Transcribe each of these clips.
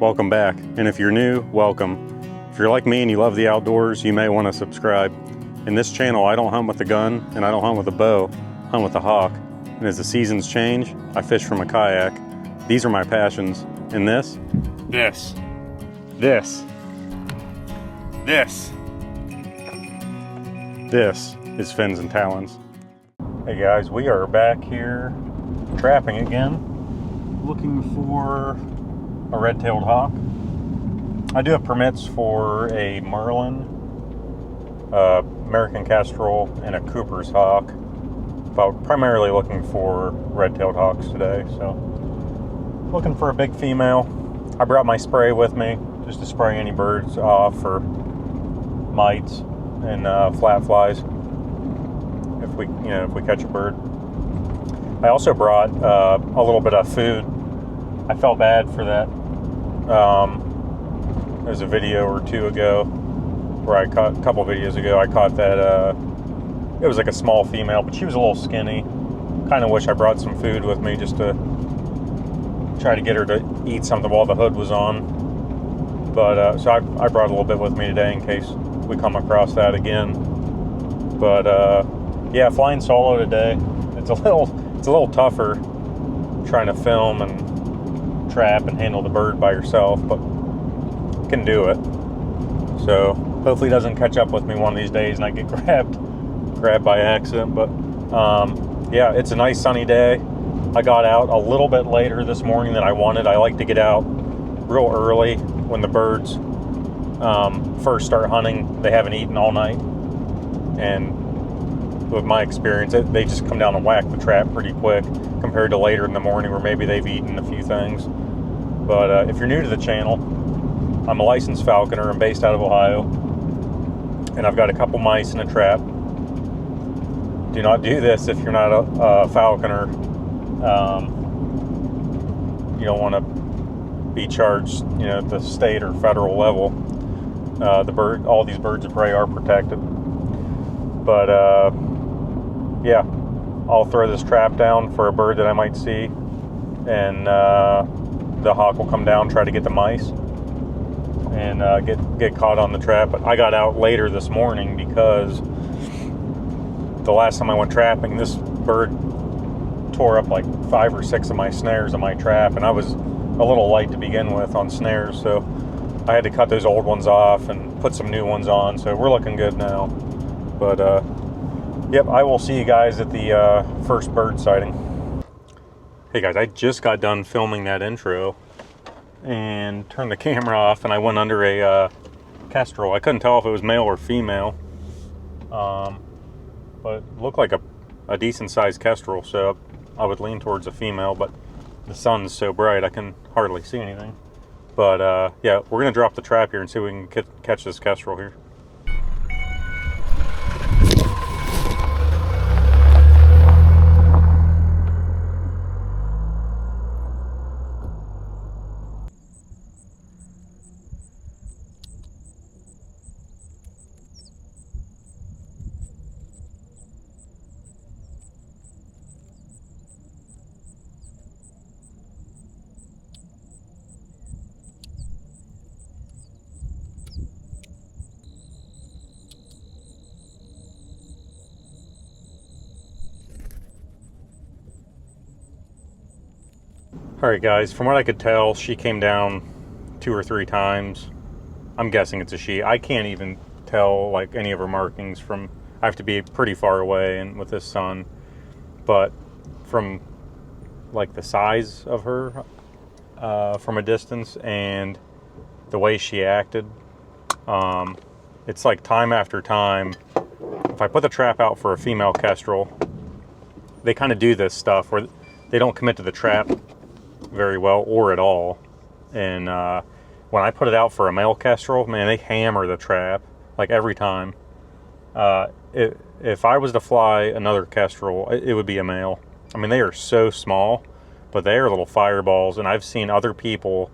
welcome back. And if you're new, welcome. If you're like me and you love the outdoors, you may want to subscribe. In this channel, I don't hunt with a gun and I don't hunt with a bow, I hunt with a hawk. And as the seasons change, I fish from a kayak. These are my passions. And this is fins and talons. Hey guys, we are back here trapping again, looking for a red-tailed hawk. I do have permits for a merlin, American kestrel, and a Cooper's hawk, but primarily looking for red-tailed hawks today. So looking for a big female. I brought my spray with me just to spray any birds off for mites and flat flies if we catch a bird. I also brought a little bit of food. I felt bad for that. There's a video or two ago where I caught, a couple videos ago, I caught that it was like a small female, but she was a little skinny. Kind of wish I brought some food with me just to try to get her to eat something while the hood was on. But so I brought a little bit with me today in case we come across that again. But yeah, flying solo today. It's a little tougher trying to film and trap and handle the bird by yourself, but can do it. So hopefully it doesn't catch up with me one of these days and I get grabbed by accident. But yeah, it's a nice sunny day. I got out a little bit later this morning than I wanted. I like to get out real early when the birds first start hunting. They haven't eaten all night, and with my experience, they just come down and whack the trap pretty quick compared to later in the morning where maybe they've eaten a few things. But if you're new to the channel, I'm a licensed falconer. I'm based out of Ohio, and I've got a couple mice in a trap. Do not do this if you're not a falconer. You don't want to be charged, at the state or federal level. All these birds of prey are protected. But yeah, I'll throw this trap down for a bird that I might see, and the hawk will come down, try to get the mice, and get caught on the trap. But I got out later this morning because the last time I went trapping, this bird tore up like 5 or 6 of my snares on my trap, and I was a little light to begin with on snares, so I had to cut those old ones off and put some new ones on. So we're looking good now. But yep, I will see you guys at the first bird sighting. Hey guys, I just got done filming that intro and turned the camera off, and I went under a kestrel. I couldn't tell if it was male or female, but it looked like a decent sized kestrel, so I would lean towards a female, but the sun's so bright I can hardly see anything. But yeah, we're gonna drop the trap here and see if we can catch this kestrel here. Alright guys, from what I could tell, she came down 2 or 3 times. I'm guessing it's a she. I can't even tell like any of her markings from, I have to be pretty far away and with this sun. But from like the size of her from a distance and the way she acted, it's like time after time. If I put the trap out for a female kestrel, they kind of do this stuff where they don't commit to the trap very well or at all, and when I put it out for a male kestrel, man, they hammer the trap like every time. If I was to fly another kestrel, it would be a male. I mean, they are so small, but they are little fireballs, and I've seen other people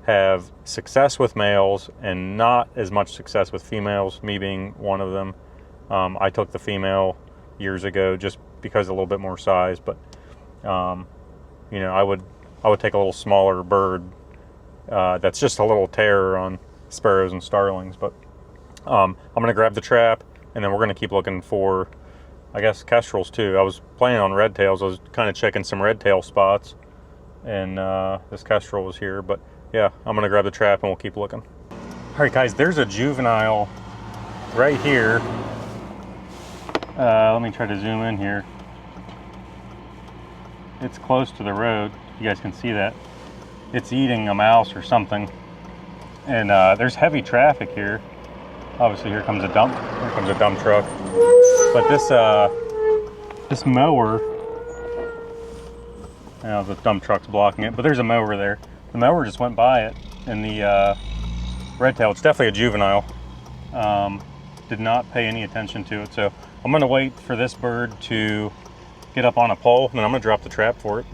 have success with males and not as much success with females, me being one of them. I took the female years ago just because a little bit more size, but I would take a little smaller bird that's just a little terror on sparrows and starlings. But I'm gonna grab the trap, and then we're gonna keep looking for, I guess, kestrels too. I was planning on red tails. I was kind of checking some red tail spots, and this kestrel was here. But yeah, I'm gonna grab the trap and we'll keep looking. All right, guys, there's a juvenile right here. Let me try to zoom in here. It's close to the road. You guys can see that. It's eating a mouse or something. And there's heavy traffic here. Obviously, here comes a dump truck. But this mower, the dump truck's blocking it, but there's a mower there. The mower just went by it, and the red tail, it's definitely a juvenile, did not pay any attention to it. So I'm gonna wait for this bird to get up on a pole, and then I'm gonna drop the trap for it.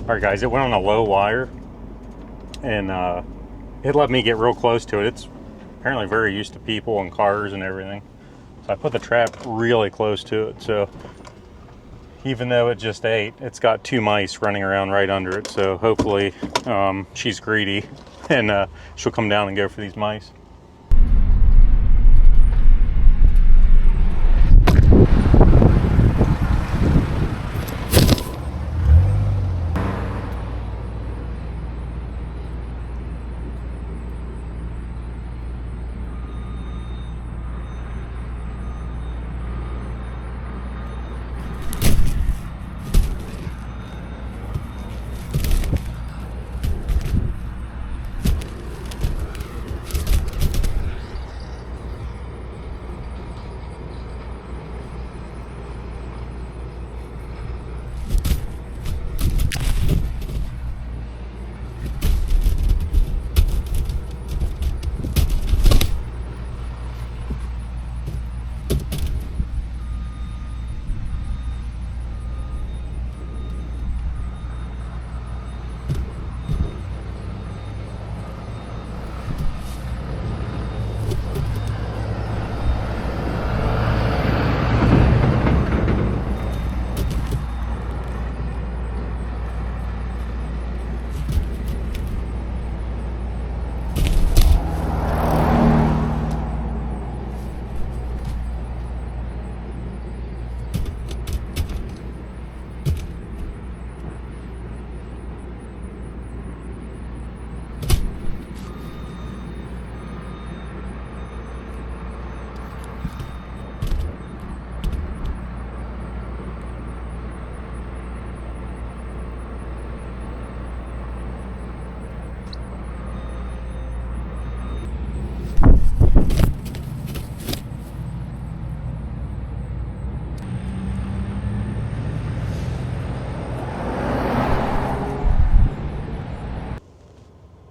All right, guys, it went on a low wire, and it let me get real close to it. It's apparently very used to people and cars and everything. So I put the trap really close to it. So even though it just ate, it's got 2 mice running around right under it. So hopefully she's greedy, and she'll come down and go for these mice.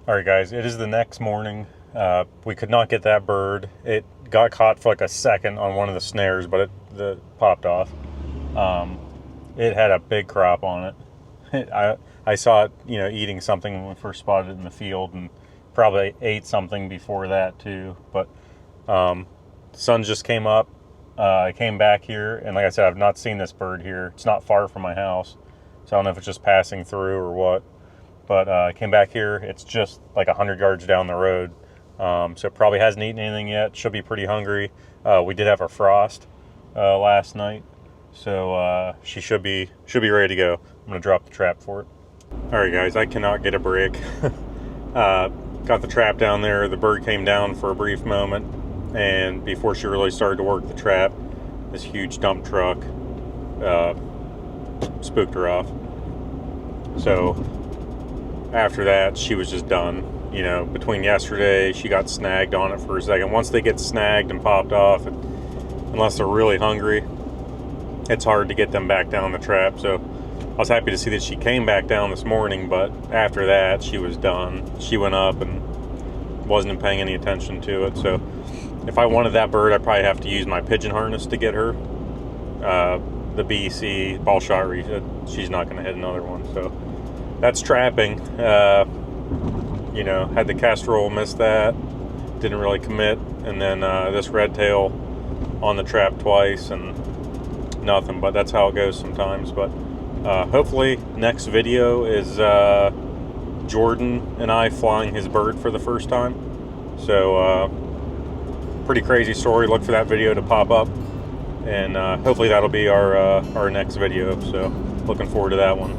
All right, guys, it is the next morning. We could not get that bird. It got caught for like a second on one of the snares, but it popped off. It had a big crop on it. I saw it, eating something when we first spotted it in the field, and probably ate something before that too. But the sun just came up. I came back here, and like I said, I've not seen this bird here. It's not far from my house, so I don't know if it's just passing through or what. But I came back here. It's just like 100 yards down the road. So it probably hasn't eaten anything yet. Should be pretty hungry. We did have a frost last night, so she should be ready to go. I'm gonna drop the trap for it. All right, guys, I cannot get a break. Got the trap down there. The bird came down for a brief moment, and before she really started to work the trap, this huge dump truck spooked her off. So after that, she was just done. Between yesterday, she got snagged on it for a second. Once they get snagged and popped off, unless they're really hungry, it's hard to get them back down the trap. So I was happy to see that she came back down this morning, but after that, she was done. She went up and wasn't paying any attention to it. So if I wanted that bird, I'd probably have to use my pigeon harness to get her. The BC ball shot reef, she's not going to hit another one. So that's trapping. Had the kestrel, missed that, didn't really commit, and then this red tail on the trap twice and nothing. But that's how it goes sometimes. But hopefully next video is Jordan and I flying his bird for the first time. So pretty crazy story. Look for that video to pop up, and hopefully that'll be our next video. So looking forward to that one.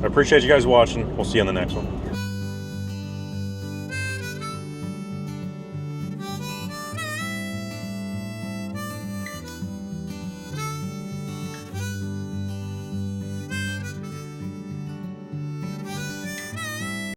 I appreciate you guys watching. We'll see you in the next one.